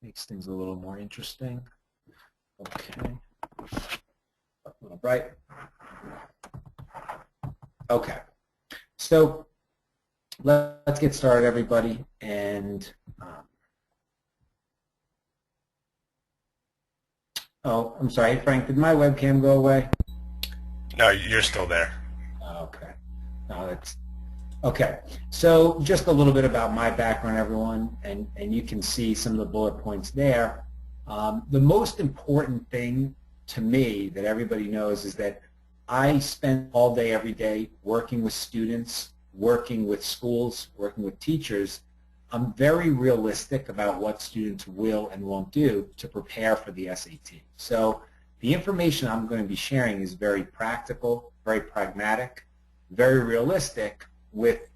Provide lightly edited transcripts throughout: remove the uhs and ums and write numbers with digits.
Makes things a little more interesting. Okay. A little bright. Okay. So let's get started, everybody. And oh, I'm sorry, Frank. Did my webcam go away? No, you're still there. Okay. No, that's okay. So just a little bit about my background, everyone, and you can see some of the bullet points there. The most important thing to me that everybody knows is that I spend all day, every day working with students, working with schools, working with teachers. I'm very realistic about what students will and won't do to prepare for the SAT. So the information I'm going to be sharing is very practical, very pragmatic, very realistic with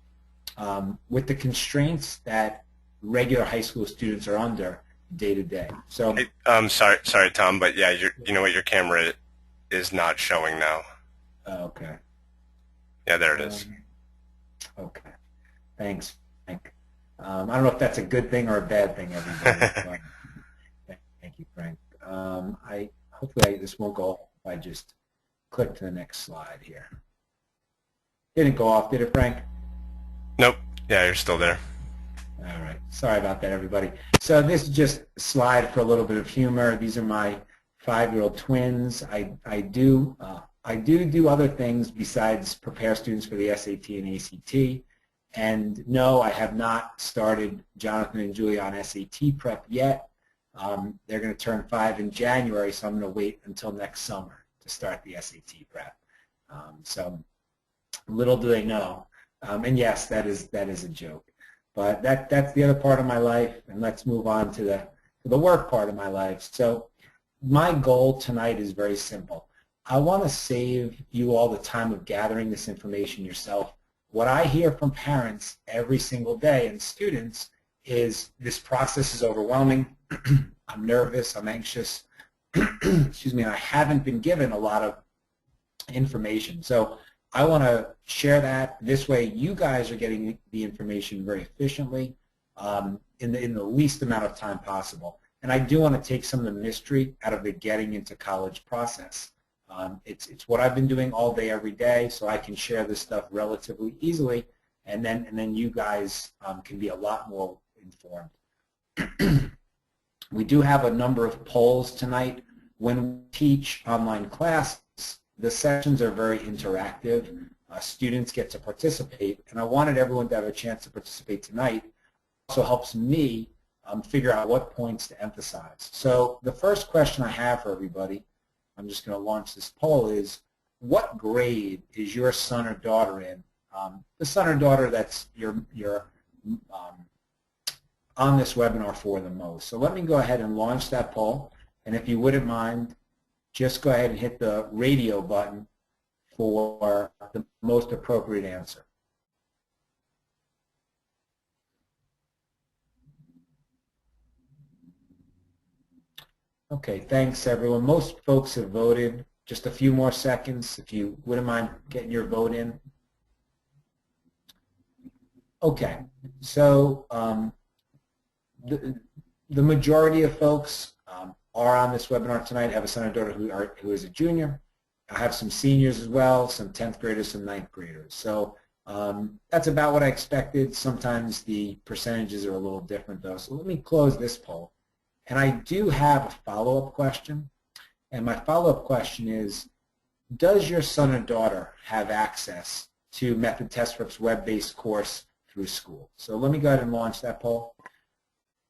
the constraints that regular high school students are under day to day. So, Hey, sorry, Tom, but yeah, you know what, your camera is not showing now. okay. Yeah, there it is. Okay. Thanks, Frank. I don't know if that's a good thing or a bad thing, everybody. But thank you, Frank. Hopefully this won't go off if I just click to the next slide here. Didn't go off, did it, Frank? Nope. Yeah, you're still there. All right. Sorry about that, everybody. So this is just a slide for a little bit of humor. These are my 5-year-old twins. I do other things besides prepare students for the SAT and ACT. And no, I have not started Jonathan and Julia on SAT prep yet. They're going to turn 5 in January, so I'm going to wait until next summer to start the SAT prep. So little do they know. And yes, that is a joke. But that's the other part of my life, and let's move on to the work part of my life. So my goal tonight is very simple. I want to save you all the time of gathering this information yourself. What I hear from parents every single day and students is this process is overwhelming. I'm nervous, I'm anxious. Excuse me, I haven't been given a lot of information. So I want to share that. This way you guys are getting the information very efficiently in the least amount of time possible. And I do want to take some of the mystery out of the getting into college process. It's what I've been doing all day, every day, so I can share this stuff relatively easily, and then you guys can be a lot more informed. We do have a number of polls tonight. When we teach online classes, the sessions are very interactive. Students get to participate, and I wanted everyone to have a chance to participate tonight. It also helps me figure out what points to emphasize. So the first question I have for everybody, I'm just going to launch this poll, is what grade is your son or daughter in? The son or daughter that's you're on this webinar for the most. So let me go ahead and launch that poll, and if you wouldn't mind, just go ahead and hit the radio button for the most appropriate answer. Okay, thanks everyone. Most folks have voted. Just a few more seconds if you wouldn't mind getting your vote in. Okay, so the majority of folks are on this webinar tonight, have a son or daughter who is a junior. I have some seniors as well, some 10th graders, some 9th graders. So that's about what I expected. Sometimes the percentages are a little different though. So let me close this poll. And I do have a follow-up question. And my follow-up question is, does your son or daughter have access to Method Test Prep's web-based course through school? So let me go ahead and launch that poll.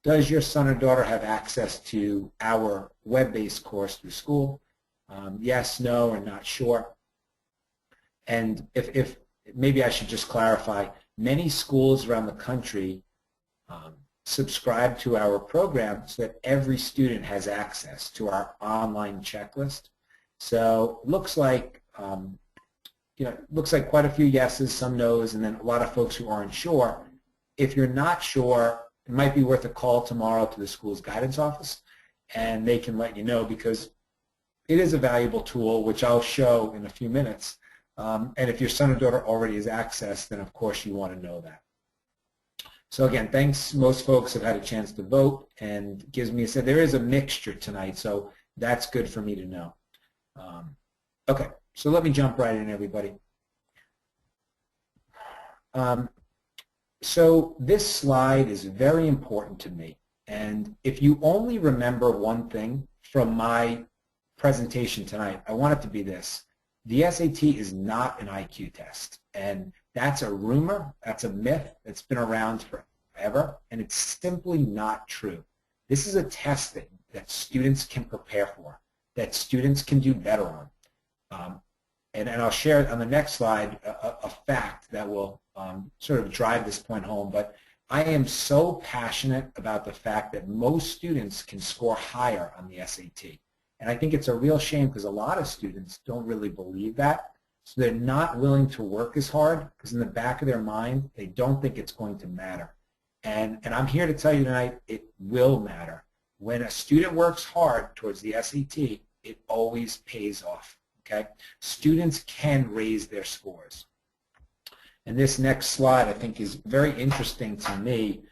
Does your son or daughter have access to our web-based course through school? Yes, no, or not sure. And if maybe I should just clarify, many schools around the country subscribe to our program so that every student has access to our online checklist. So it looks like looks like quite a few yeses, some no's, and then a lot of folks who aren't sure. If you're not sure, it might be worth a call tomorrow to the school's guidance office, and they can let you know, because it is a valuable tool, which I'll show in a few minutes. And if your son or daughter already has access, then of course you want to know that. So again, thanks. Most folks have had a chance to vote, and gives me a sense there is a mixture tonight, so that's good for me to know. Okay, so let me jump right in, everybody. So this slide is very important to me, and if you only remember one thing from my presentation tonight, I want it to be this. The SAT is not an IQ test, and that's a rumor, that's a myth that's been around forever, and it's simply not true. This is a test that students can prepare for, that students can do better on. And I'll share on the next slide a fact that will sort of drive this point home, but I am so passionate about the fact that most students can score higher on the SAT. And I think it's a real shame because a lot of students don't really believe that. So they're not willing to work as hard because in the back of their mind, they don't think it's going to matter. And I'm here to tell you tonight, it will matter. When a student works hard towards the SAT, it always pays off. Okay? Students can raise their scores. And this next slide I think is very interesting to me.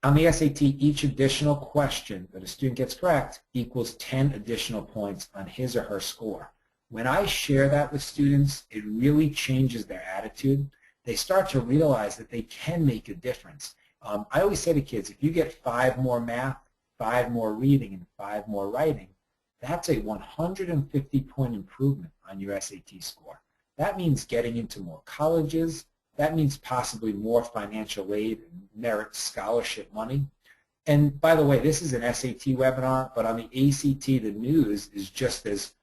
On the SAT, each additional question that a student gets correct equals 10 additional points on his or her score. When I share that with students, it really changes their attitude. They start to realize that they can make a difference. I always say to kids, if you get 5 more math, 5 more reading, and 5 more writing, that's a 150-point improvement on your SAT score. That means getting into more colleges. That means possibly more financial aid and merit scholarship money. And by the way, this is an SAT webinar, but on the ACT, the news is just as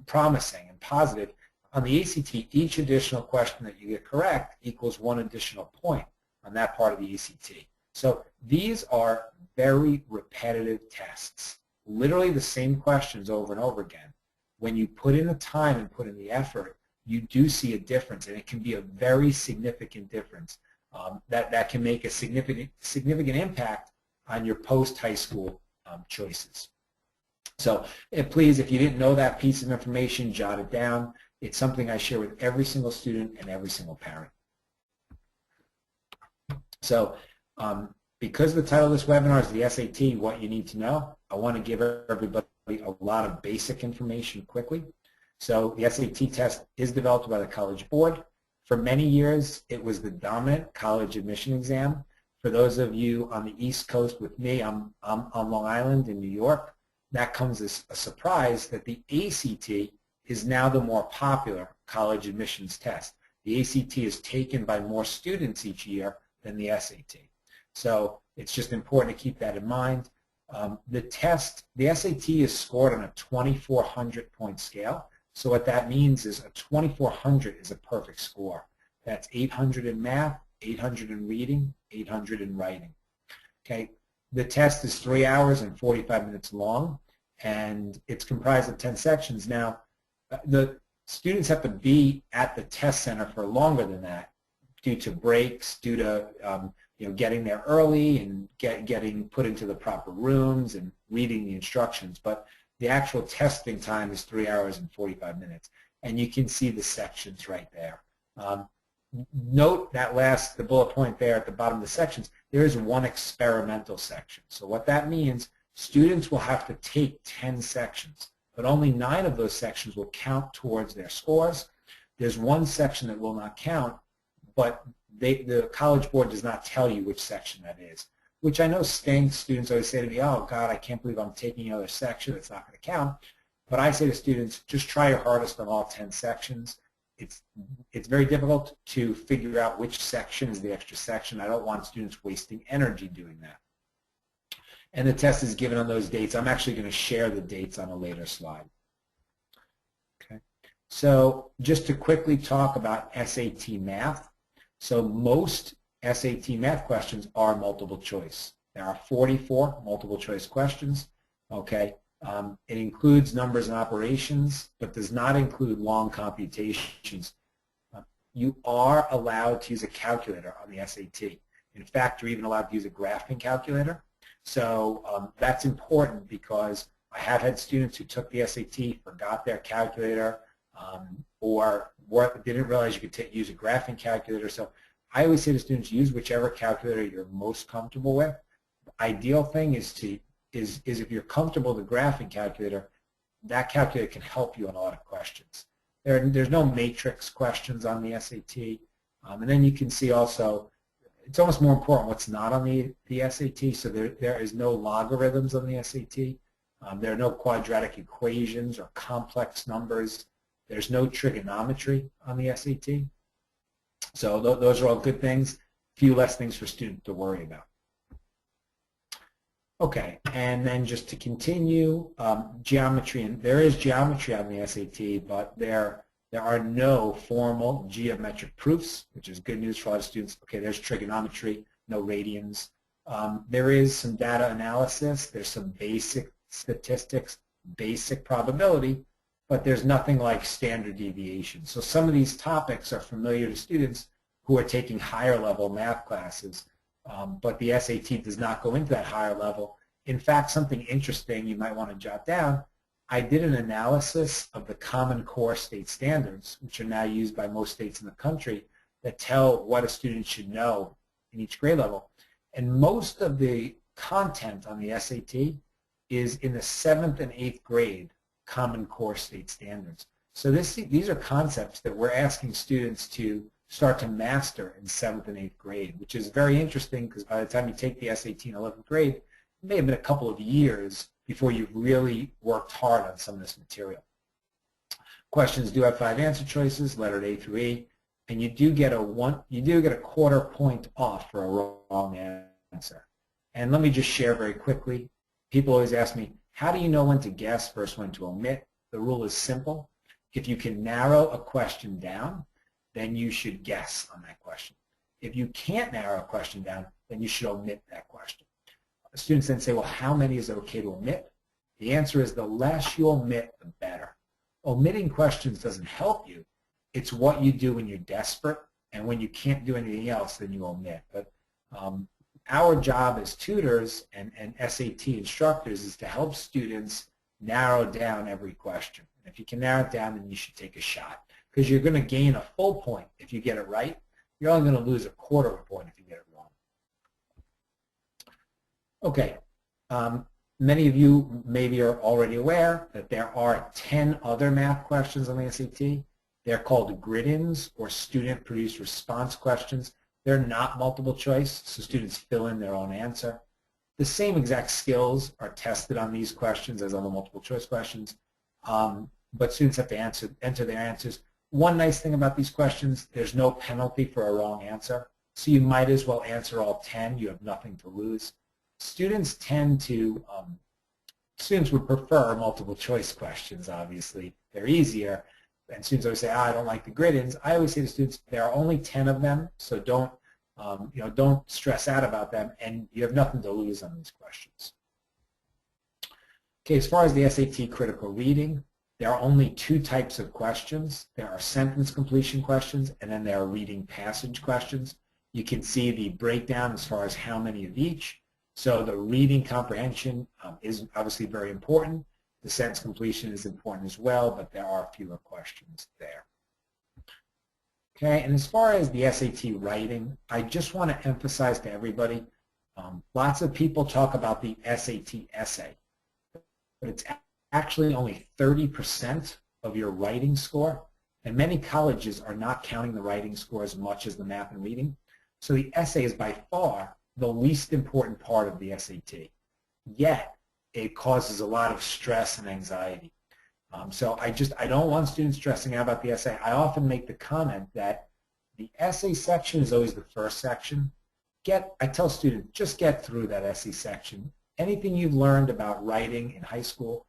promising and positive. On the ACT, each additional question that you get correct equals 1 additional point on that part of the ACT. So these are very repetitive tests, literally the same questions over and over again. When you put in the time and put in the effort, you do see a difference, and it can be a very significant difference that can make a significant impact on your post-high school choices. So please, if you didn't know that piece of information, jot it down. It's something I share with every single student and every single parent. So because the title of this webinar is the SAT, what you need to know, I want to give everybody a lot of basic information quickly. So the SAT test is developed by the College Board. For many years, it was the dominant college admission exam. For those of you on the East Coast with me, I'm on Long Island in New York. That comes as a surprise that the ACT is now the more popular college admissions test. The ACT is taken by more students each year than the SAT. So it's just important to keep that in mind. The SAT is scored on a 2,400-point scale. So what that means is a 2,400 is a perfect score. That's 800 in math, 800 in reading, 800 in writing. Okay, the test is 3 hours and 45 minutes long, and it's comprised of 10 sections. Now, the students have to be at the test center for longer than that due to breaks, due to getting there early and getting put into the proper rooms and reading the instructions. But the actual testing time is 3 hours and 45 minutes, and you can see the sections right there. Note that the bullet point there at the bottom of the sections, there is one experimental section. So what that means, students will have to take 10 sections, but only 9 of those sections will count towards their scores. There's one section that will not count, but the College Board does not tell you which section that is, which I know stinks. Students always say to me, oh, God, I can't believe I'm taking another section that's not going to count. But I say to students, just try your hardest on all 10 sections. It's very difficult to figure out which section is the extra section. I don't want students wasting energy doing that. And the test is given on those dates. I'm actually going to share the dates on a later slide. Okay. So just to quickly talk about SAT Math. So most SAT Math questions are multiple choice. There are 44 multiple choice questions. Okay. It includes numbers and operations, but does not include long computations. You are allowed to use a calculator on the SAT. In fact, you're even allowed to use a graphing calculator. So that's important because I have had students who took the SAT, forgot their calculator, or didn't realize you could use a graphing calculator. So I always say to students, use whichever calculator you're most comfortable with. The ideal thing is if you're comfortable with the graphing calculator, that calculator can help you on a lot of questions. There's no matrix questions on the SAT. And then you can see also, it's almost more important what's not on the SAT. So there is no logarithms on the SAT. There are no quadratic equations or complex numbers. There's no trigonometry on the SAT. So those are all good things. Few less things for students to worry about. Okay, and then just to continue, geometry, and there is geometry on the SAT, but there are no formal geometric proofs, which is good news for a lot of students. Okay, there's trigonometry, no radians. There is some data analysis, there's some basic statistics, basic probability, but there's nothing like standard deviation. So some of these topics are familiar to students who are taking higher level math classes. But the SAT does not go into that higher level. In fact, something interesting you might want to jot down, I did an analysis of the Common Core state standards, which are now used by most states in the country, that tell what a student should know in each grade level. And most of the content on the SAT is in the 7th and 8th grade Common Core state standards. So these are concepts that we're asking students to start to master in 7th and 8th grade, which is very interesting because by the time you take the SAT in 11th grade, it may have been a couple of years before you've really worked hard on some of this material. Questions do have 5 answer choices, lettered A through E, and you do get a quarter point off for a wrong answer. And let me just share very quickly. People always ask me, how do you know when to guess versus when to omit? The rule is simple. If you can narrow a question down, then you should guess on that question. If you can't narrow a question down, then you should omit that question. Students then say, well, how many is it okay to omit? The answer is the less you omit, the better. Omitting questions doesn't help you. It's what you do when you're desperate, and when you can't do anything else, then you omit. But our job as tutors and SAT instructors is to help students narrow down every question. And if you can narrow it down, then you should take a shot, because you're going to gain a full point if you get it right. You're only going to lose a quarter of a point if you get it wrong. Okay, many of you maybe are already aware that there are 10 other math questions on the SAT. They're called grid-ins or student-produced response questions. They're not multiple choice, so students fill in their own answer. The same exact skills are tested on these questions as on the multiple choice questions, but students have to enter their answers. One nice thing about these questions, there's no penalty for a wrong answer, so you might as well answer all 10. You have nothing to lose. Students would prefer multiple choice questions, obviously. They're easier, and students always say, I don't like the grid-ins. I always say to students, there are only 10 of them, so don't stress out about them, and you have nothing to lose on these questions. Okay, as far as the SAT critical reading, there are only 2 types of questions. There are sentence completion questions, and then there are reading passage questions. You can see the breakdown as far as how many of each. So the reading comprehension is obviously very important. The sentence completion is important as well, but there are fewer questions there. Okay, and as far as the SAT writing, I just want to emphasize to everybody, lots of people talk about the SAT essay, but it's actually only 30% of your writing score, and many colleges are not counting the writing score as much as the math and reading. So the essay is by far the least important part of the SAT, yet it causes a lot of stress and anxiety. So I don't want students stressing out about the essay. I often make the comment that the essay section is always the first section. I tell students, just get through that essay section. Anything you've learned about writing in high school,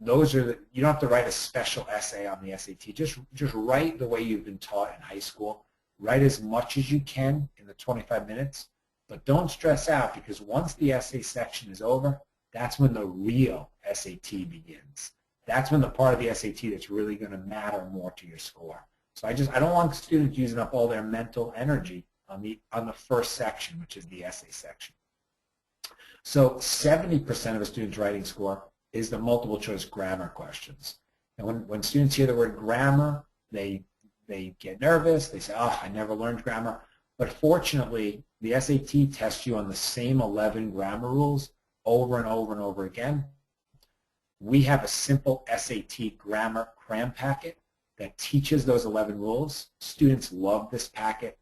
you don't have to write a special essay on the SAT. Just write the way you've been taught in high school. Write as much as you can in the 25 minutes, but don't stress out, because once the essay section is over, that's when the real SAT begins. That's when the part of the SAT that's really going to matter more to your score. So I don't want students using up all their mental energy on the first section, which is the essay section. So 70% of a student's writing score is the multiple choice grammar questions. And when students hear the word grammar, they get nervous. They say, oh, I never learned grammar. But fortunately, the SAT tests you on the same 11 grammar rules over and over and over again. We have a simple SAT grammar cram packet that teaches those 11 rules. Students love this packet.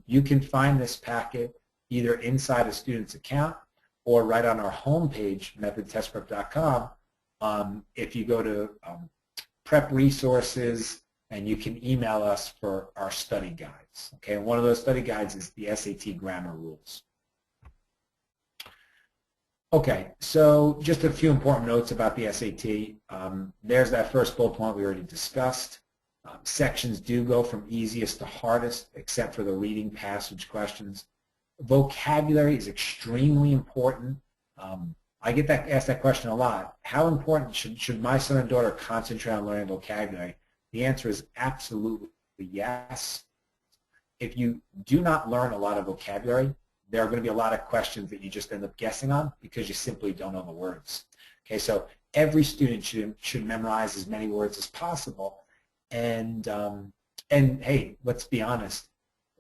You can find this packet either inside a student's account or right on our homepage, methodtestprep.com. If you go to prep resources, and you can email us for our study guides. Okay, and one of those study guides is the SAT grammar rules. Okay, so just a few important notes about the SAT. There's that first bullet point we already discussed. Sections do go from easiest to hardest, except for the reading passage questions. Vocabulary is extremely important. I get asked that question a lot. How important should my son and daughter concentrate on learning vocabulary? The answer is absolutely yes. If you do not learn a lot of vocabulary, there are going to be a lot of questions that you just end up guessing on because you simply don't know the words. Okay, so every student should memorize as many words as possible. And hey, let's be honest,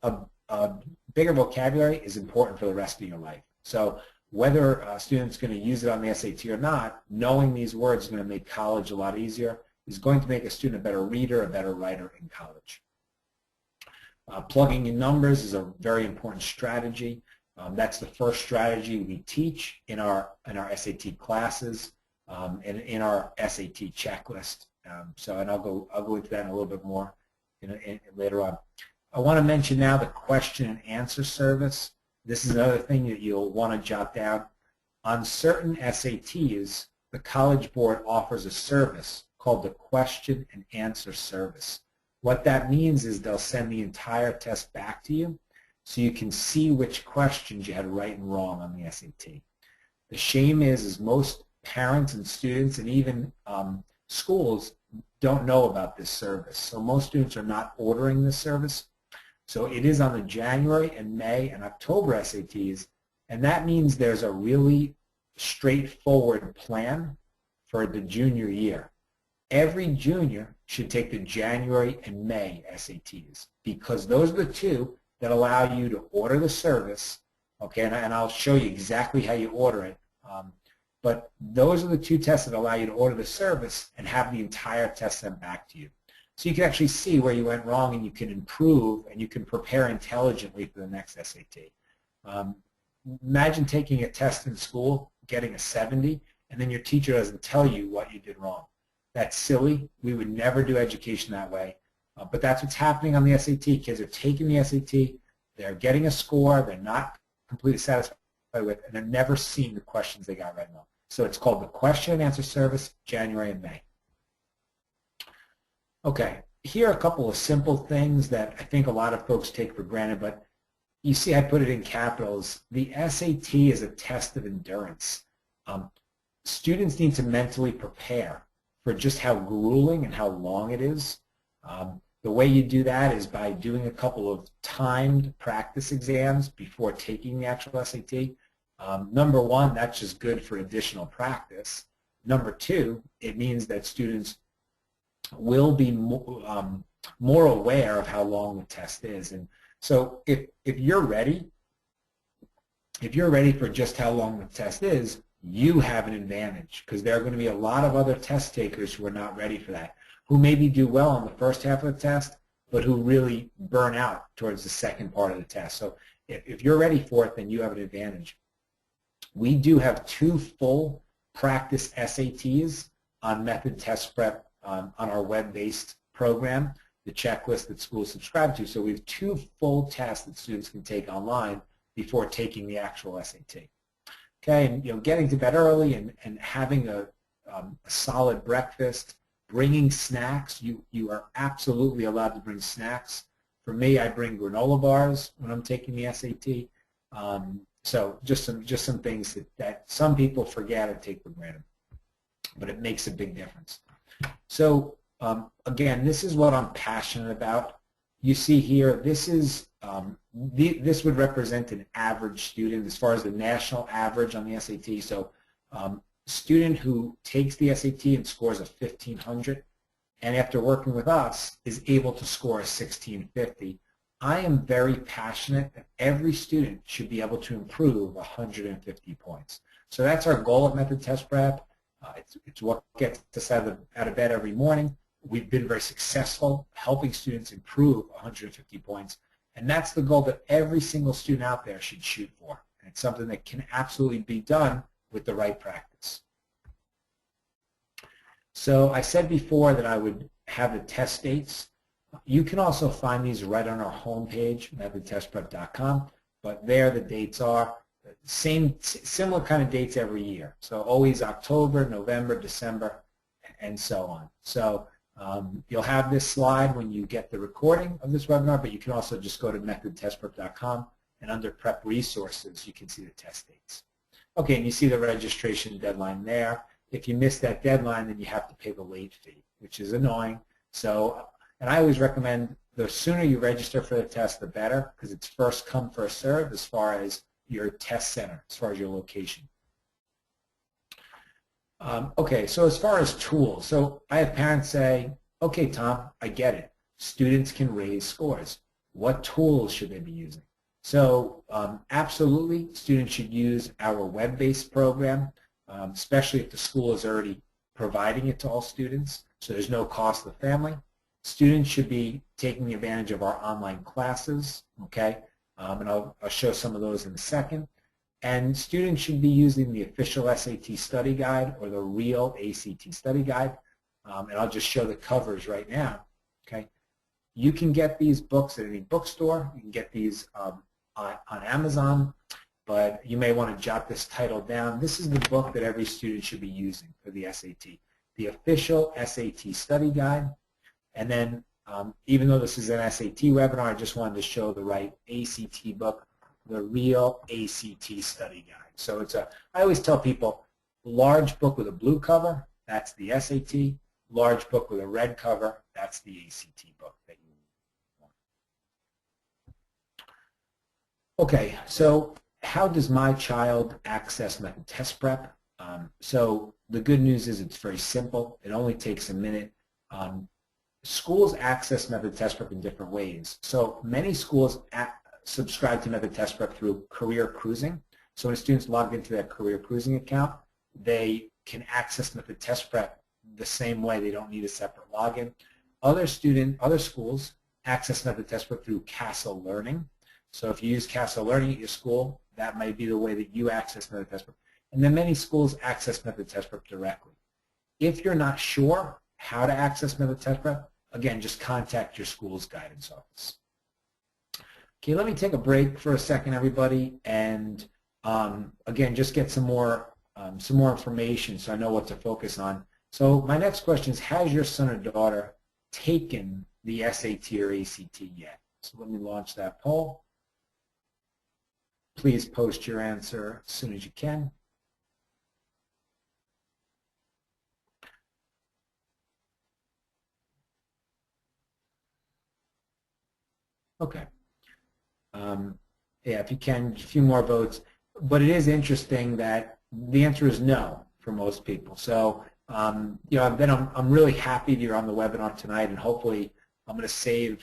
a bigger vocabulary is important for the rest of your life. So whether a student's going to use it on the SAT or not, knowing these words is going to make college a lot easier, is going to make a student a better reader, a better writer in college. Plugging in numbers is a very important strategy. That's the first strategy we teach in our SAT classes and in our SAT checklist. And I'll go into that in a little bit more later on. I want to mention now the question and answer service. This is another thing that you'll want to jot down. On certain SATs, the College Board offers a service called the question and answer service. What that means is they'll send the entire test back to you so you can see which questions you had right and wrong on the SAT. The shame is most parents and students and even schools don't know about this service. So most students are not ordering this service. So it is on the January and May and October SATs, and that means there's a really straightforward plan for the junior year. Every junior should take the January and May SATs because those are the two that allow you to order the service, okay, and I'll show you exactly how you order it. But those are the two tests that allow you to order the service and have the entire test sent back to you. So you can actually see where you went wrong and you can improve and you can prepare intelligently for the next SAT. Imagine taking a test in school, getting a 70, and then your teacher doesn't tell you what you did wrong. That's silly. We would never do education that way. But that's what's happening on the SAT. Kids are taking the SAT, they're getting a score they're not completely satisfied with, and they're never seeing the questions they got right now. So it's called the question and answer service, January and May. Okay, here are a couple of simple things that I think a lot of folks take for granted, but you see I put it in capitals. The SAT is a test of endurance. Students need to mentally prepare for just how grueling and how long it is. The way you do that is by doing a couple of timed practice exams before taking the actual SAT. Number one, that's just good for additional practice. Number two, it means that students will be more aware of how long the test is. And so if you're ready for just how long the test is, you have an advantage because there are going to be a lot of other test takers who are not ready for that, who maybe do well on the first half of the test, but who really burn out towards the second part of the test. So if you're ready for it, then you have an advantage. We do have 2 full practice SATs on Method Test Prep on our web-based program, the checklist that schools subscribe to. So we have 2 full tests that students can take online before taking the actual SAT. Okay, and getting to bed early and having a solid breakfast, bringing snacks. You are absolutely allowed to bring snacks. For me, I bring granola bars when I'm taking the SAT. So just some things that some people forget or take for granted, but it makes a big difference. So again, this is what I'm passionate about. You see here, this is this would represent an average student as far as the national average on the SAT. So student who takes the SAT and scores a 1500 and after working with us is able to score a 1650 I am very passionate that every student should be able to improve 150 points. So that's our goal at Method Test Prep. It's what gets us out of bed every morning. We've been very successful helping students improve 150 points. And that's the goal that every single student out there should shoot for. And it's something that can absolutely be done with the right practice. So I said before that I would have the test dates. You can also find these right on our homepage, methodtestprep.com, but there the dates are. Similar kind of dates every year. So always October, November, December, and so on. So you'll have this slide when you get the recording of this webinar, but you can also just go to methodtestprep.com, and under Prep Resources, you can see the test dates. Okay, and you see the registration deadline there. If you miss that deadline, then you have to pay the late fee, which is annoying. So, and I always recommend the sooner you register for the test, the better, because it's first come, first served as far as your test center, as far as your location. Okay, so as far as tools, so I have parents say, okay, Tom, I get it. Students can raise scores. What tools should they be using? So absolutely, students should use our web-based program, especially if the school is already providing it to all students, so there's no cost to the family. Students should be taking advantage of our online classes, okay? And I'll show some of those in a second. And students should be using the official SAT study guide or the real ACT study guide. And I'll just show the covers right now, okay? You can get these books at any bookstore. You can get these on Amazon, but you may want to jot this title down. This is the book that every student should be using for the SAT, the official SAT study guide. And then even though this is an SAT webinar, I just wanted to show the right ACT book, the real ACT study guide. So it's I always tell people, large book with a blue cover, that's the SAT. Large book with a red cover, that's the ACT book that you want. Okay, so how does my child access Method Test Prep? So the good news is it's very simple. It only takes a minute. Schools access Method Test Prep in different ways. So many schools subscribe to Method Test Prep through career cruising. So when students log into that career cruising account, they can access Method Test Prep the same way. They don't need a separate login. Other schools access Method Test Prep through Castle Learning. So if you use Castle Learning at your school, that might be the way that you access Method Test Prep. And then many schools access Method Test Prep directly. If you're not sure how to access Method Test Prep, again, just contact your school's guidance office. Okay, let me take a break for a second, everybody, and again, just get some more information so I know what to focus on. So my next question is, has your son or daughter taken the SAT or ACT yet? So let me launch that poll. Please post your answer as soon as you can. Okay. Yeah, if you can, a few more votes. But it is interesting that the answer is no for most people. So, you know, I'm really happy that you're on the webinar tonight, and hopefully I'm going to save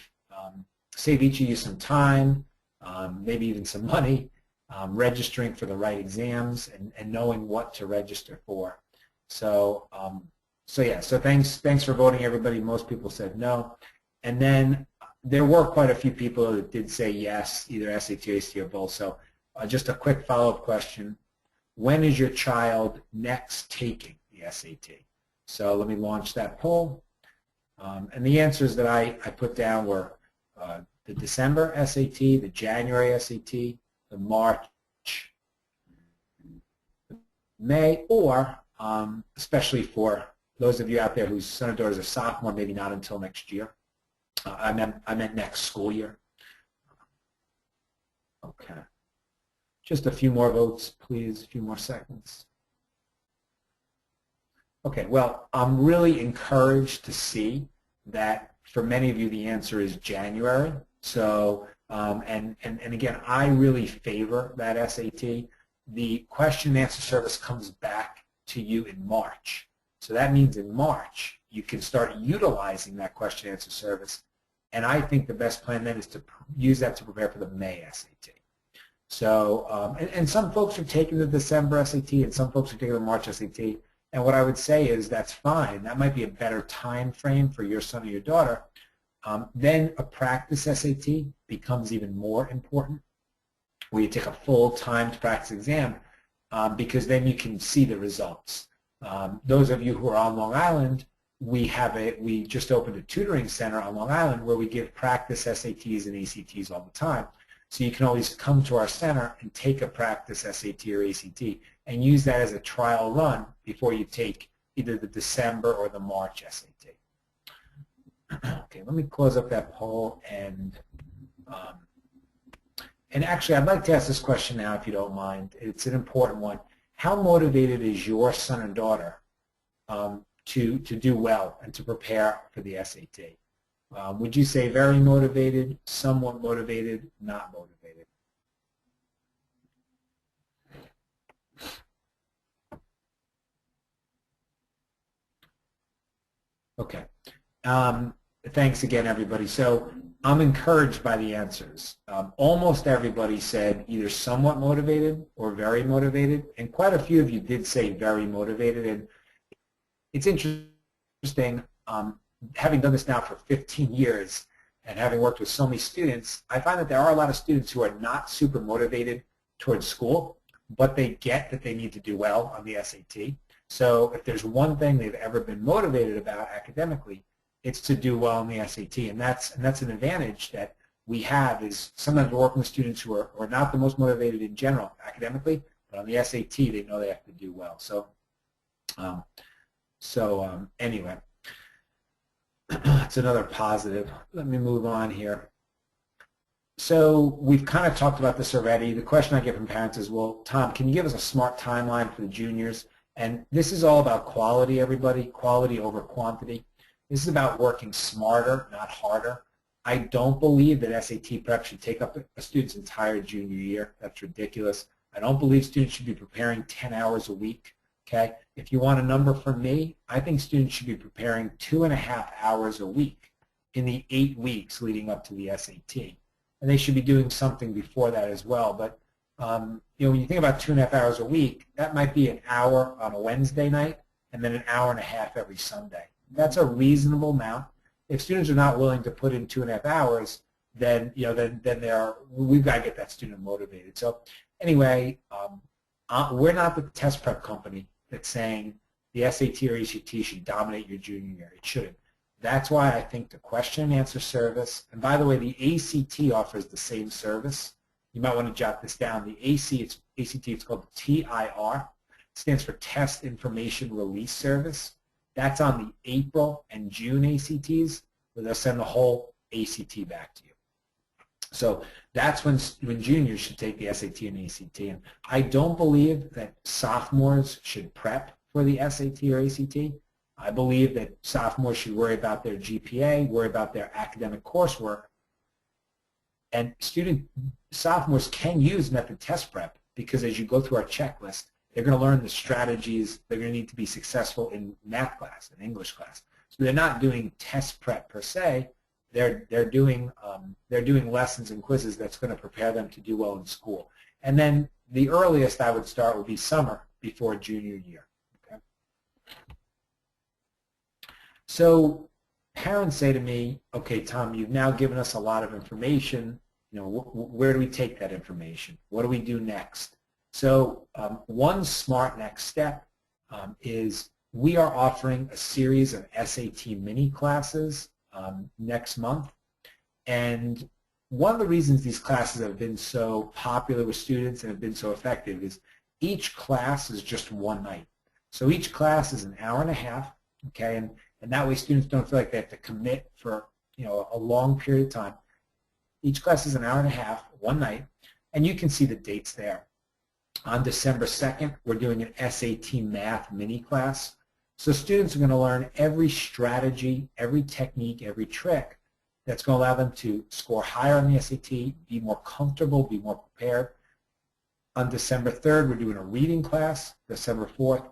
each of you some time, maybe even some money, registering for the right exams and knowing what to register for. So, yeah. So thanks for voting, everybody. Most people said no, and then there were quite a few people that did say yes, either SAT, ACT, or both. So just a quick follow-up question. When is your child next taking the SAT? So let me launch that poll. And the answers that I put down were the December SAT, the January SAT, the March, May, or especially for those of you out there whose son or daughter is a sophomore, maybe not until next year. I meant next school year. Okay. Just a few more votes, please, a few more seconds. Okay, well, I'm really encouraged to see that for many of you the answer is January. So, and again, I really favor that SAT. The question and answer service comes back to you in March. So that means in March you can start utilizing that question and answer service And I think the best plan then is to use that to prepare for the May SAT. So, and some folks are taking the December SAT, and some folks are taking the March SAT. And what I would say is that's fine. That might be a better time frame for your son or your daughter. Then a practice SAT becomes even more important, where you take a full timed practice exam, because then you can see the results. Those of you who are on Long Island, we just opened a tutoring center on Long Island where we give practice SATs and ACTs all the time. So you can always come to our center and take a practice SAT or ACT and use that as a trial run before you take either the December or the March SAT. Okay, let me close up that poll, and actually I'd like to ask this question now, if you don't mind. It's an important one. How motivated is your son and daughter to do well and to prepare for the SAT? Would you say very motivated, somewhat motivated, not motivated? Okay. Thanks again, everybody. So I'm encouraged by the answers. Almost everybody said either somewhat motivated or very motivated, and quite a few of you did say very motivated. And it's interesting, having done this now for 15 years and having worked with so many students, I find that there are a lot of students who are not super motivated towards school, but they get that they need to do well on the SAT. So if there's one thing they've ever been motivated about academically, it's to do well on the SAT, and that's an advantage that we have. Is sometimes we're working with students who are not the most motivated in general academically, but on the SAT they know they have to do well. So, anyway, it's another positive. Let me move on here. So we've kind of talked about this already. The question I get from parents is, well, Tom, can you give us a smart timeline for the juniors? And this is all about quality, everybody, quality over quantity. This is about working smarter, not harder. I don't believe that SAT prep should take up a student's entire junior year. That's ridiculous. I don't believe students should be preparing 10 hours a week. Okay? If you want a number from me, I think students should be preparing 2.5 hours a week in the 8 weeks leading up to the SAT. And they should be doing something before that as well. But when you think about 2.5 hours a week, that might be an hour on a Wednesday night and then an hour and a half every Sunday. That's a reasonable amount. If students are not willing to put in 2.5 hours, then we've got to get that student motivated. So anyway, we're not the test prep company that's saying the SAT or ACT should dominate your junior year. It shouldn't. That's why I think the question and answer service, and by the way, the ACT offers the same service. You might want to jot this down. The ACT, it's called the TIR. It stands for Test Information Release Service. That's on the April and June ACTs, where they'll send the whole ACT back to you. So that's when juniors should take the SAT and ACT. And I don't believe that sophomores should prep for the SAT or ACT. I believe that sophomores should worry about their GPA, worry about their academic coursework. And sophomores can use method test prep because as you go through our checklist, they're going to learn the strategies they're going to need to be successful in math class and English class. So they're not doing test prep per se. They're doing lessons and quizzes that's going to prepare them to do well in school. And then the earliest I would start would be summer before junior year. Okay. So parents say to me, okay, Tom, you've now given us a lot of information. Where do we take that information? What do we do next? So one smart next step is we are offering a series of SAT mini classes next month. And one of the reasons these classes have been so popular with students and have been so effective is each class is just one night. So each class is an hour and a half, okay, and that way students don't feel like they have to commit for a long period of time. Each class is an hour and a half, one night, and you can see the dates there. On December 2nd, we're doing an S80 Math mini class. So students are going to learn every strategy, every technique, every trick that's going to allow them to score higher on the SAT, be more comfortable, be more prepared. On December 3rd, we're doing a reading class. December 4th,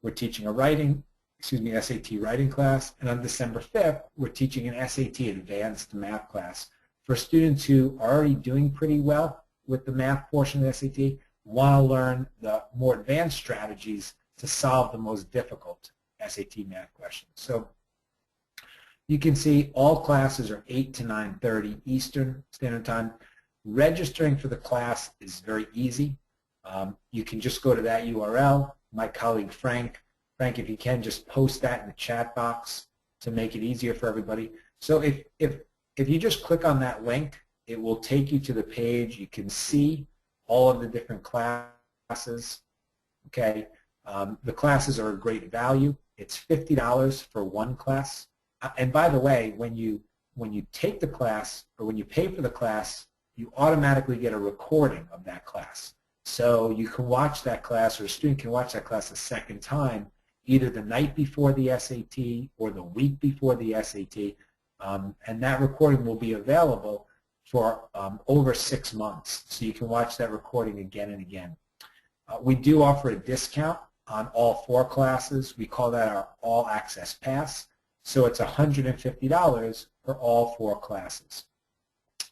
we're teaching a writing SAT writing class, and on December 5th, we're teaching an SAT advanced math class for students who are already doing pretty well with the math portion of the SAT, want to learn the more advanced strategies to solve the most difficult SAT math questions. So you can see all classes are 8 to 9:30 Eastern Standard Time. Registering for the class is very easy. You can just go to that URL. My colleague Frank, if you can, just post that in the chat box to make it easier for everybody. So if you just click on that link, it will take you to the page. You can see all of the different classes. Okay, the classes are a great value. It's $50 for one class. And by the way, when you take the class or when you pay for the class, you automatically get a recording of that class. So you can watch that class, or a student can watch that class a second time, either the night before the SAT or the week before the SAT, and that recording will be available for over 6 months. So you can watch that recording again and again. We do offer a discount on all 4 classes. We call that our All Access Pass. So it's $150 for all 4 classes.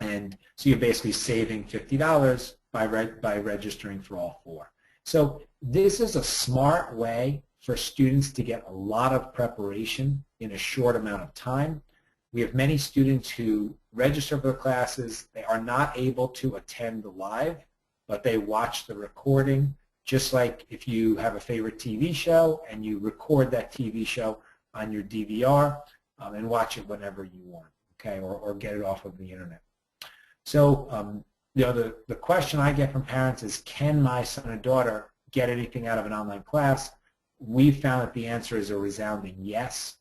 And so you're basically saving $50 by registering for all 4. So this is a smart way for students to get a lot of preparation in a short amount of time. We have many students who register for the classes. They are not able to attend the live, but they watch the recording, just like if you have a favorite TV show and you record that TV show on your DVR and watch it whenever you want, okay, or get it off of the internet. So the question I get from parents is, can my son or daughter get anything out of an online class? We've found that the answer is a resounding yes.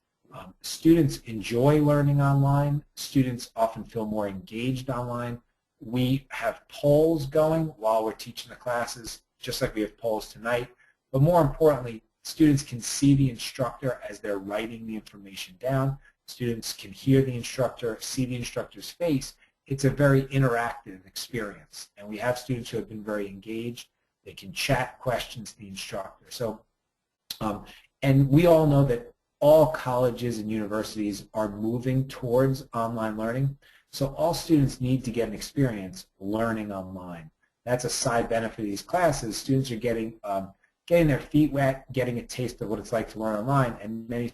Students enjoy learning online. Students often feel more engaged online. We have polls going while we're teaching the classes, just like we have polls tonight. But more importantly, students can see the instructor as they're writing the information down. Students can hear the instructor, see the instructor's face. It's a very interactive experience. And we have students who have been very engaged. They can chat questions to the instructor. So, and we all know that all colleges and universities are moving towards online learning. So all students need to get an experience learning online. That's a side benefit of these classes. Students are getting their feet wet, getting a taste of what it's like to learn online, and many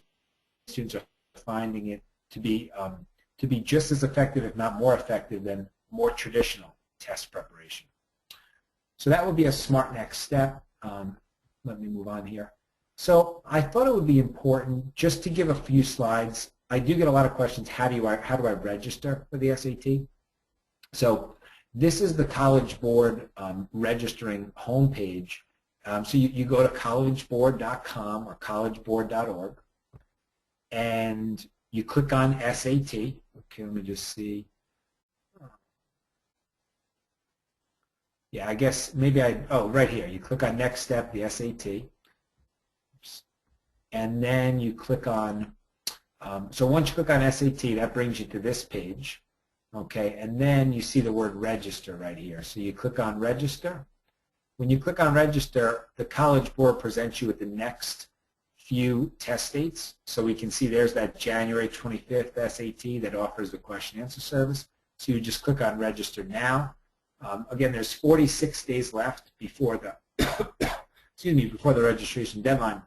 students are finding it to be just as effective, if not more effective, than more traditional test preparation. So that would be a smart next step. Let me move on here. So I thought it would be important just to give a few slides. I do get a lot of questions, how do I register for the SAT? So this is the College Board registering homepage. So you go to collegeboard.com or collegeboard.org, and you click on SAT. Okay, let me just see. Yeah, I guess maybe right here. You click on Next Step, the SAT. And then you click on, so once you click on SAT, that brings you to this page. Okay, and then you see the word register right here. So you click on register. When you click on register, the College Board presents you with the next few test dates. So we can see there's that January 25th SAT that offers the question answer service. So you just click on register now. Again, there's 46 days left before the before the registration deadline.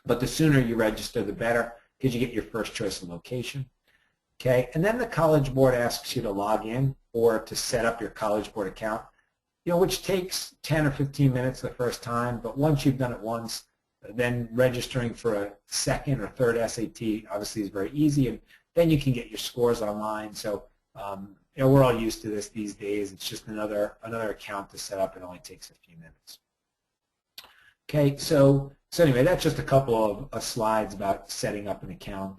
But the sooner you register, the better, because you get your first choice of location. Okay, and then the College Board asks you to log in or to set up your College Board account, which takes 10 or 15 minutes the first time. But once you've done it once, then registering for a second or third SAT obviously is very easy, and then you can get your scores online. So we're all used to this these days. It's just another account to set up. It only takes a few minutes. Okay, so anyway, that's just a couple of slides about setting up an account.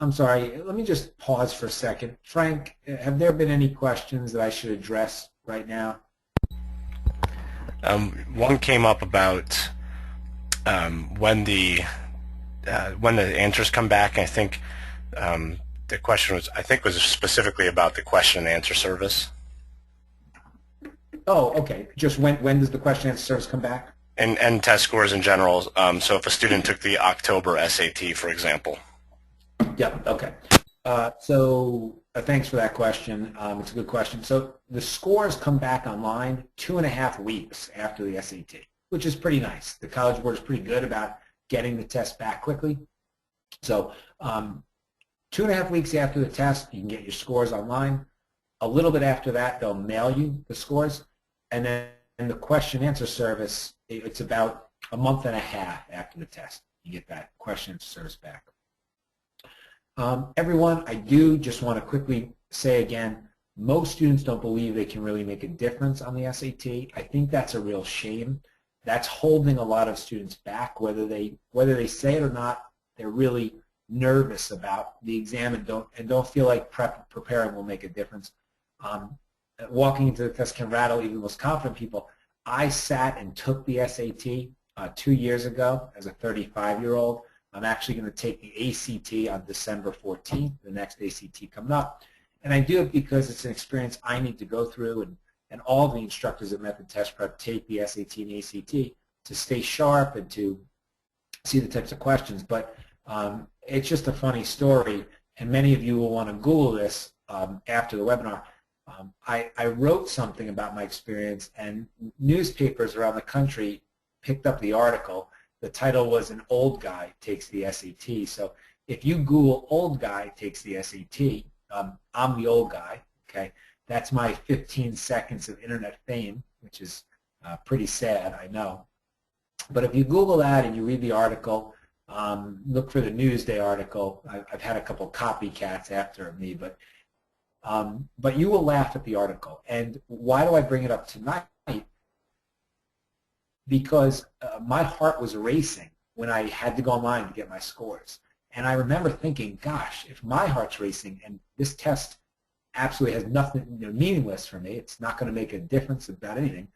I'm sorry, let me just pause for a second. Frank, have there been any questions that I should address right now? One came up about when the answers come back. I think the question was specifically about the question and answer service. Oh, okay. Just when does the question and answer service come back? and test scores in general. So if a student took the October SAT, for example. Yep, okay. Thanks for that question. It's a good question. So the scores come back online 2.5 weeks after the SAT, which is pretty nice. The College Board is pretty good about getting the test back quickly. So 2.5 weeks after the test, you can get your scores online. A little bit after that, they'll mail you the scores. And then the question answer service, it's about a month and a half after the test. You get that question answer service back. Everyone, I do just want to quickly say again, most students don't believe they can really make a difference on the SAT. I think that's a real shame. That's holding a lot of students back, whether they say it or not. They're really nervous about the exam and don't feel like preparing will make a difference. Walking into the test can rattle even the most confident people. I sat and took the SAT 2 years ago as a 35-year-old. I'm actually going to take the ACT on December 14th, the next ACT coming up. And I do it because it's an experience I need to go through, and all the instructors at Method Test Prep take the SAT and ACT to stay sharp and to see the types of questions. But it's just a funny story, and many of you will want to Google this after the webinar. I wrote something about my experience, and newspapers around the country picked up the article. The title was "An Old Guy Takes the SAT." So if you Google "old guy takes the SAT," I'm the old guy. Okay, that's my 15 seconds of internet fame, which is pretty sad, I know. But if you Google that and you read the article, look for the Newsday article. I've had a couple copycats after me, but you will laugh at the article. And why do I bring it up tonight? Because my heart was racing when I had to go online to get my scores. And I remember thinking, gosh, if my heart's racing and this test absolutely has nothing, meaningless for me, it's not going to make a difference about anything,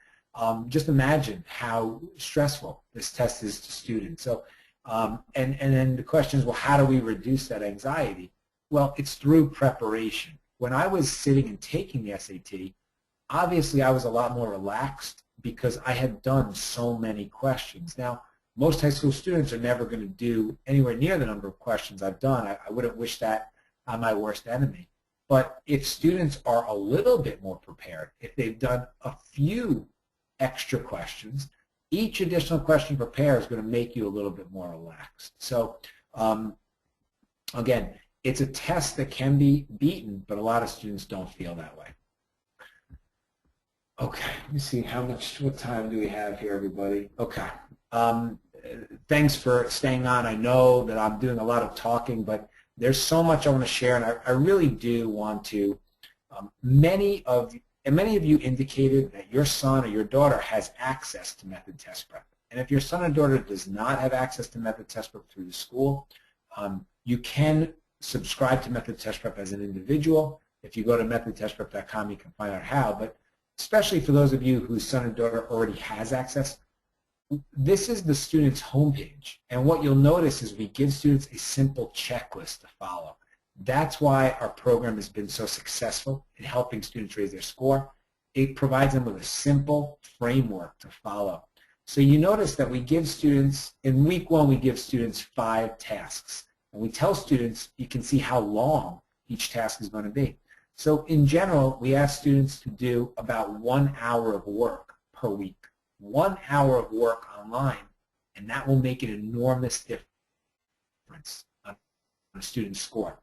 just imagine how stressful this test is to students. So, and then the question is, well, how do we reduce that anxiety? Well, it's through preparation. When I was sitting and taking the SAT, obviously I was a lot more relaxed because I had done so many questions. Now, most high school students are never going to do anywhere near the number of questions I've done. I wouldn't wish that on my worst enemy. But if students are a little bit more prepared, if they've done a few extra questions, each additional question prepared is going to make you a little bit more relaxed. So, again, it's a test that can be beaten, but a lot of students don't feel that way. Okay, let me see what time do we have here, everybody? Okay. Thanks for staying on. I know that I'm doing a lot of talking, but there's so much I want to share, and I really do want to. Many of you indicated that your son or your daughter has access to Method Test Prep. And if your son or daughter does not have access to Method Test Prep through the school, you can subscribe to Method Test Prep as an individual. If you go to methodtestprep.com, you can find out how. But especially for those of you whose son or daughter already has access, this is the student's homepage. And what you'll notice is we give students a simple checklist to follow. That's why our program has been so successful in helping students raise their score. It provides them with a simple framework to follow. So you notice that we give students, in week 1, we give students 5 tasks. And we tell students, you can see how long each task is going to be. So in general, we ask students to do about 1 hour of work per week. 1 hour of work online, and that will make an enormous difference on a student's score.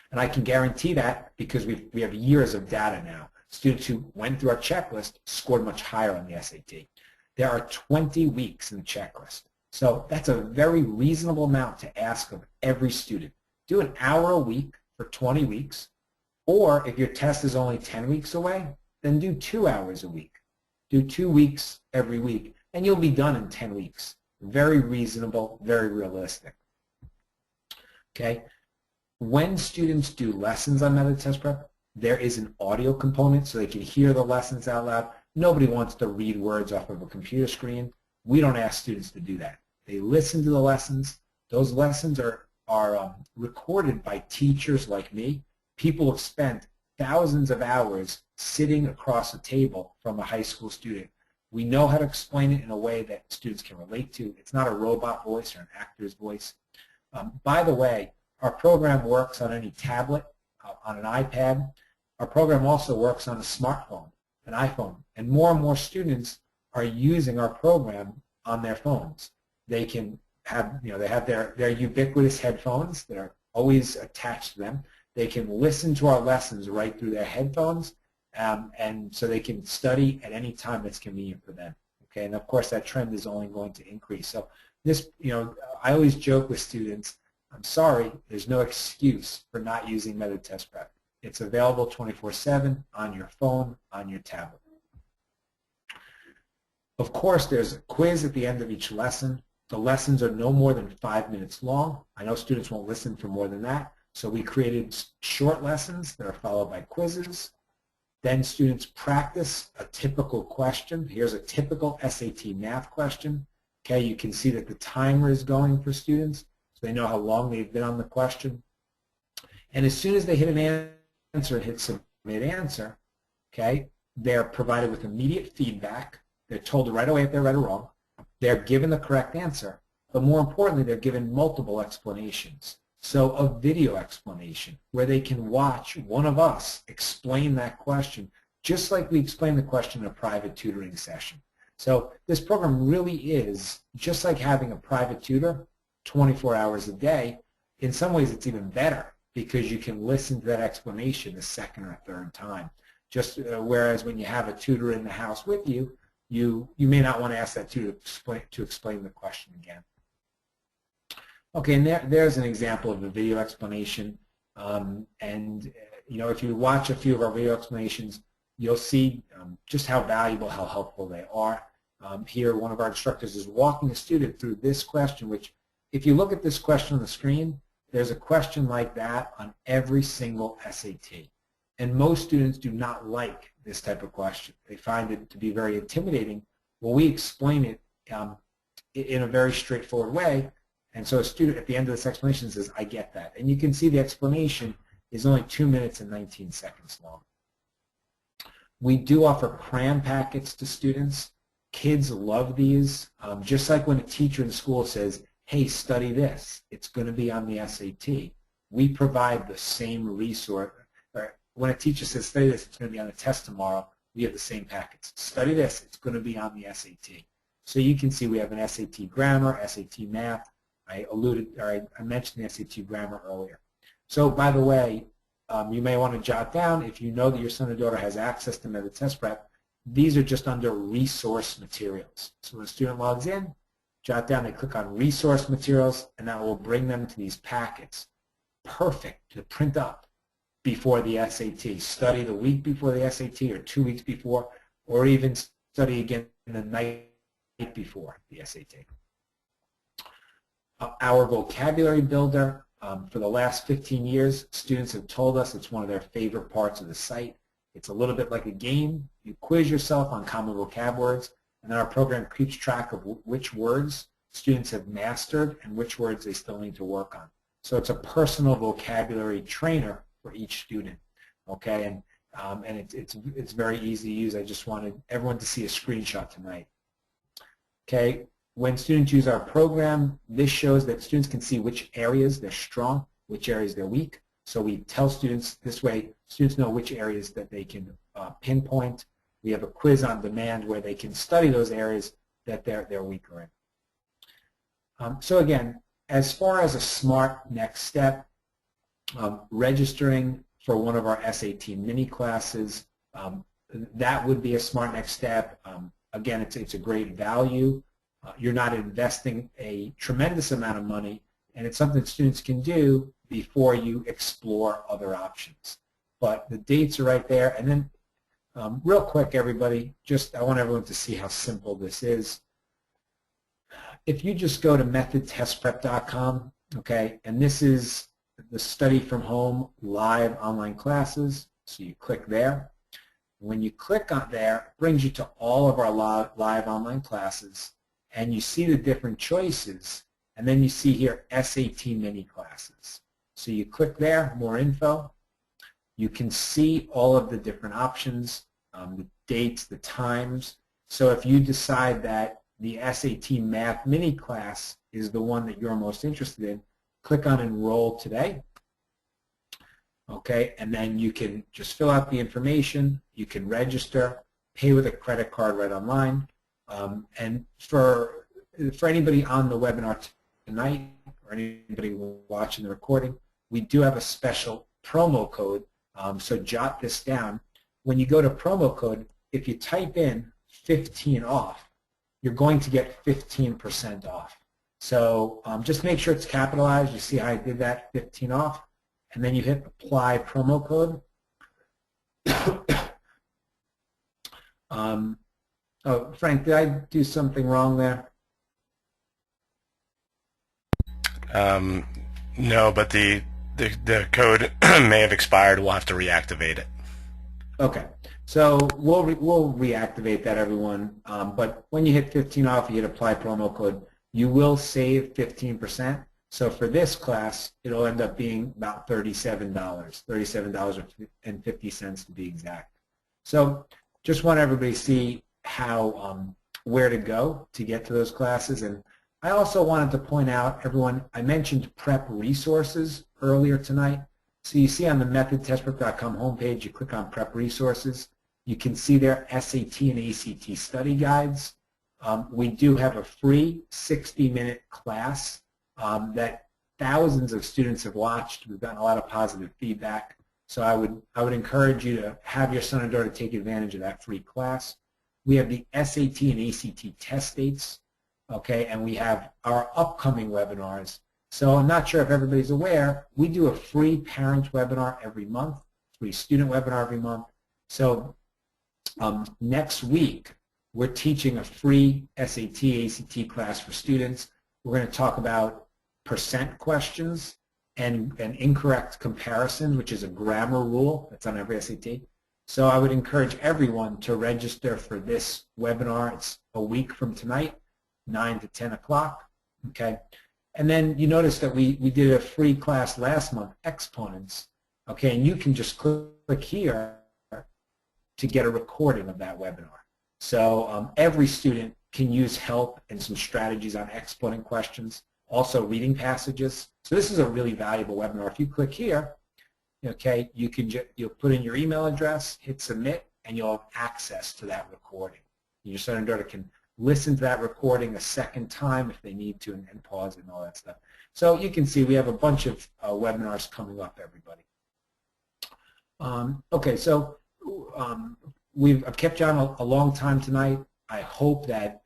And I can guarantee that because we have years of data now. Students who went through our checklist scored much higher on the SAT. There are 20 weeks in the checklist. So that's a very reasonable amount to ask of every student. Do an hour a week for 20 weeks, or if your test is only 10 weeks away, then do 2 hours a week. Do 2 weeks every week, and you'll be done in 10 weeks. Very reasonable, very realistic. Okay? When students do lessons on Method Test Prep, there is an audio component so they can hear the lessons out loud. Nobody wants to read words off of a computer screen. We don't ask students to do that. They listen to the lessons. Those lessons are recorded by teachers like me. People have spent thousands of hours sitting across a table from a high school student. We know how to explain it in a way that students can relate to. It's not a robot voice or an actor's voice. By the way, our program works on any tablet, on an iPad. Our program also works on a smartphone, an iPhone. And more students are using our program on their phones. They can have, they have their ubiquitous headphones that are always attached to them. They can listen to our lessons right through their headphones, and so they can study at any time that's convenient for them. Okay, and of course that trend is only going to increase. So this, I always joke with students, I'm sorry, there's no excuse for not using Method Test Prep. It's available 24/7 on your phone, on your tablet. Of course, there's a quiz at the end of each lesson. The lessons are no more than 5 minutes long. I know students won't listen for more than that, so we created short lessons that are followed by quizzes. Then students practice a typical question. Here's a typical SAT math question. Okay, you can see that the timer is going for students, so they know how long they've been on the question. And as soon as they hit an answer, hit submit answer, okay, they're provided with immediate feedback. They're told right away if they're right or wrong. They're given the correct answer, but more importantly, they're given multiple explanations. So a video explanation where they can watch one of us explain that question, just like we explain the question in a private tutoring session. So this program really is just like having a private tutor 24 hours a day. In some ways, it's even better because you can listen to that explanation a second or third time. Just whereas when you have a tutor in the house with you, you may not want to ask that tutor to explain the question again. Okay, and there's an example of a video explanation. If you watch a few of our video explanations, you'll see just how valuable, how helpful they are. Here, one of our instructors is walking a student through this question, which if you look at this question on the screen, there's a question like that on every single SAT. And most students do not like this type of question. They find it to be very intimidating. Well, we explain it in a very straightforward way. And so a student at the end of this explanation says, I get that. And you can see the explanation is only 2 minutes and 19 seconds long. We do offer cram packets to students. Kids love these. Just like when a teacher in the school says, hey, study this, it's going to be on the SAT. We provide the same resource. Or when a teacher says, study this, it's going to be on the test tomorrow, we have the same packets. Study this, it's going to be on the SAT. So you can see we have an SAT grammar, SAT math. I mentioned the SAT grammar earlier. So by the way, you may want to jot down, if you know that your son or daughter has access to Method Test Prep, these are just under resource materials. So when a student logs in, jot down, they click on resource materials, and that will bring them to these packets. Perfect to print up before the SAT. Study the week before the SAT or 2 weeks before, or even study again the night before the SAT. Our vocabulary builder, for the last 15 years, students have told us it's one of their favorite parts of the site. It's a little bit like a game. You quiz yourself on common vocab words, and then our program keeps track of which words students have mastered and which words they still need to work on. So it's a personal vocabulary trainer for each student. Okay, and it's very easy to use. I just wanted everyone to see a screenshot tonight. Okay. When students use our program, this shows that students can see which areas they're strong, which areas they're weak. So we tell students this way, students know which areas that they can pinpoint. We have a quiz on demand where they can study those areas that they're weaker in. So again, as far as a smart next step, registering for one of our SAT mini classes, that would be a smart next step. Again, it's a great value. You're not investing a tremendous amount of money, and it's something students can do before you explore other options. But the dates are right there. And then real quick, everybody, I want everyone to see how simple this is. If you just go to methodtestprep.com, okay, and this is the study from home live online classes, so you click there. When you click on there, it brings you to all of our live online classes, and you see the different choices, and then you see here SAT mini classes. So you click there, more info. You can see all of the different options, the dates, the times. So if you decide that the S80 Math mini class is the one that you're most interested in, click on Enroll Today. Okay, and then you can just fill out the information, you can register, pay with a credit card right online. And for anybody on the webinar tonight or anybody watching the recording, we do have a special promo code, so jot this down. When you go to promo code, if you type in 15 off, you're going to get 15% off. So just make sure it's capitalized. You see how I did that, 15 off, and then you hit apply promo code. Oh, Frank, did I do something wrong there? No, but the code may have expired. We'll have to reactivate it. Okay, so we'll reactivate that, everyone. But when you hit 15 off, you hit apply promo code, you will save 15%. So for this class, it'll end up being about $37, $37.50 to be exact. So just want everybody to see how where to go to get to those classes. And I also wanted to point out, everyone, I mentioned prep resources earlier tonight. So you see on the methodtestprep.com homepage, you click on prep resources. You can see their SAT and ACT study guides. We do have a free 60-minute class that thousands of students have watched. We've gotten a lot of positive feedback. So I would encourage you to have your son or daughter take advantage of that free class. We have the SAT and ACT test dates, okay, and we have our upcoming webinars. So I'm not sure if everybody's aware, we do a free parent webinar every month, free student webinar every month. So next week, we're teaching a free SAT, ACT class for students. We're going to talk about percent questions and incorrect comparisons, which is a grammar rule that's on every SAT. So I would encourage everyone to register for this webinar. It's a week from tonight, 9 to 10 o'clock, okay? And then you notice that we did a free class last month, exponents, okay? And you can just click here to get a recording of that webinar. So every student can use help and some strategies on exponent questions, also reading passages. So this is a really valuable webinar. If you click here, okay, you'll put in your email address, hit submit, and you'll have access to that recording. Your son and daughter can listen to that recording a second time if they need to, and pause it and all that stuff. So you can see we have a bunch of webinars coming up, everybody. Okay, so I've kept you on a long time tonight. I hope that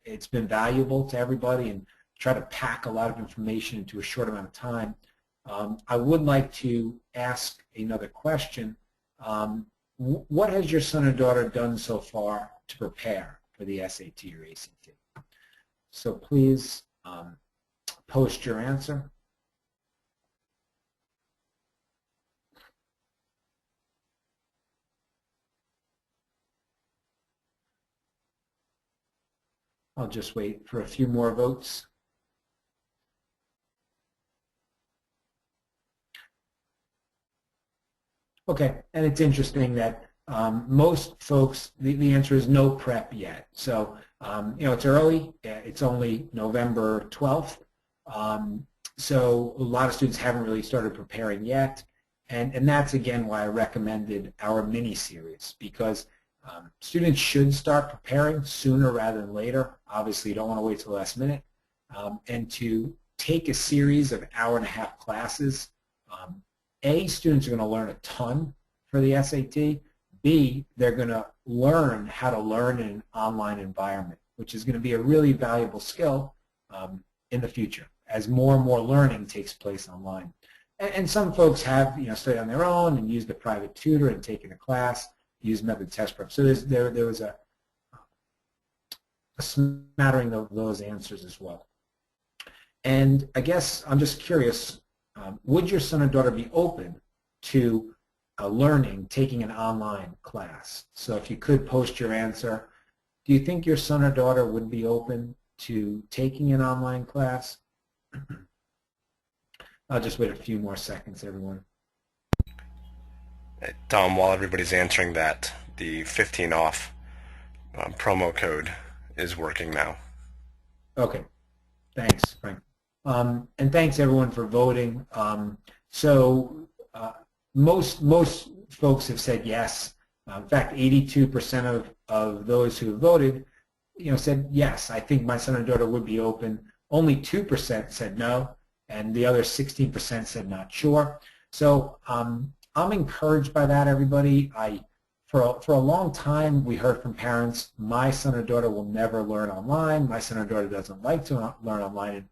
it's been valuable to everybody and try to pack a lot of information into a short amount of time. I would like to ask another question. What has your son or daughter done so far to prepare for the SAT or ACT? So please post your answer. I'll just wait for a few more votes. Okay, and it's interesting that most folks, the answer is no prep yet. So, it's early. It's only November 12th. So a lot of students haven't really started preparing yet. And that's, again, why I recommended our mini-series, because students should start preparing sooner rather than later. Obviously, you don't want to wait till the last minute. And to take a series of hour-and-a-half classes, A, students are going to learn a ton for the SAT. B, they're going to learn how to learn in an online environment, which is going to be a really valuable skill in the future as more and more learning takes place online. And some folks have, studied on their own and used a private tutor and taken a class, used method test prep. So there was a smattering of those answers as well. And I guess I'm just curious, would your son or daughter be open to learning, taking an online class? So if you could post your answer, do you think your son or daughter would be open to taking an online class? I'll just wait a few more seconds, everyone. Tom, while everybody's answering that, the 15 off promo code is working now. Okay. Thanks, Frank. And thanks everyone for voting. So most folks have said yes. In fact, 82% of those who voted, said yes. I think my son and daughter would be open. Only 2% said no, and the other 16% said not sure. So I'm encouraged by that, everybody. For a long time, we heard from parents, my son or daughter will never learn online. My son or daughter doesn't like to learn online. And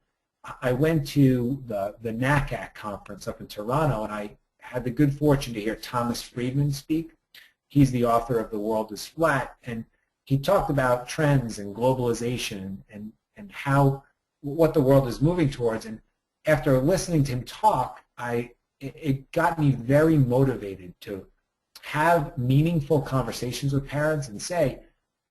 I went to the NACAC conference up in Toronto, and I had the good fortune to hear Thomas Friedman speak. He's the author of The World is Flat, and he talked about trends and globalization and what the world is moving towards. And after listening to him talk, it got me very motivated to have meaningful conversations with parents and say,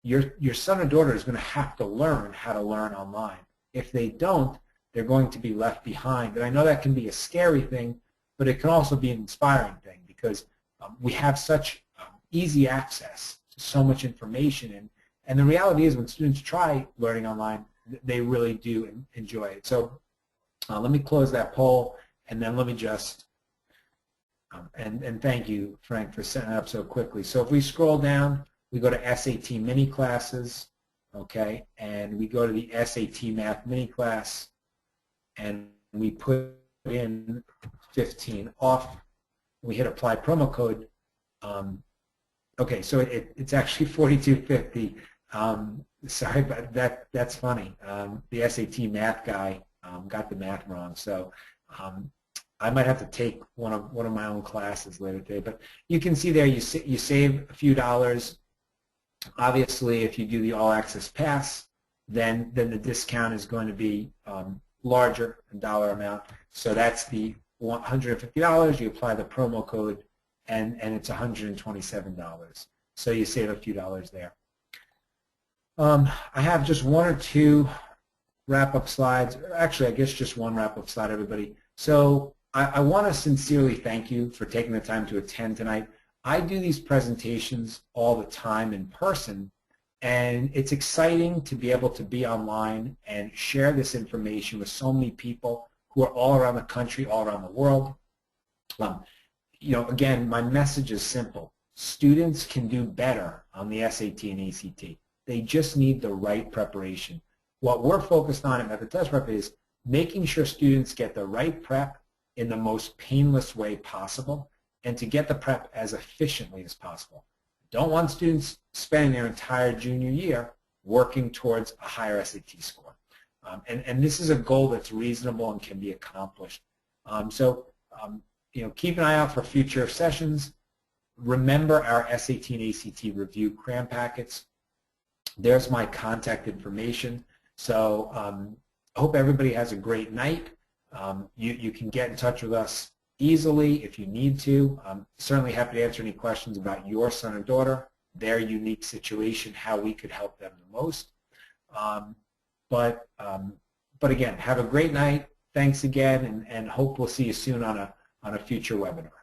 your son or daughter is going to have to learn how to learn online. If they don't, they're going to be left behind. And I know that can be a scary thing, but it can also be an inspiring thing because we have such easy access to so much information. And the reality is when students try learning online, they really do enjoy it. So let me close that poll, and then let me just and thank you, Frank, for setting it up so quickly. So if we scroll down, we go to SAT mini classes, okay, and we go to the SAT Math mini class, and we put in 15 off. We hit apply promo code. Okay, so it's actually 4250. Sorry, but that's funny. The SAT Math guy got the math wrong, so I might have to take one of my own classes later today. But you can see there you save a few dollars. Obviously, if you do the All Access Pass, then the discount is going to be larger in dollar amount. So that's the $150. You apply the promo code, and it's $127. So you save a few dollars there. I have just one or two wrap-up slides. Actually, I guess just one wrap-up slide, everybody. So I want to sincerely thank you for taking the time to attend tonight. I do these presentations all the time in person, and it's exciting to be able to be online and share this information with so many people who are all around the country, all around the world. Again, my message is simple. Students can do better on the SAT and ACT. They just need the right preparation. What we're focused on at the Test Prep is making sure students get the right prep in the most painless way possible and to get the prep as efficiently as possible. Don't want students spending their entire junior year working towards a higher SAT score. And this is a goal that's reasonable and can be accomplished. Keep an eye out for future sessions. Remember our SAT and ACT review cram packets. There's my contact information. So I hope everybody has a great night. You can get in touch with us easily if you need to. I'm certainly happy to answer any questions about your son or daughter, their unique situation, how we could help them the most. But again, have a great night. Thanks again, and hope we'll see you soon on a future webinar.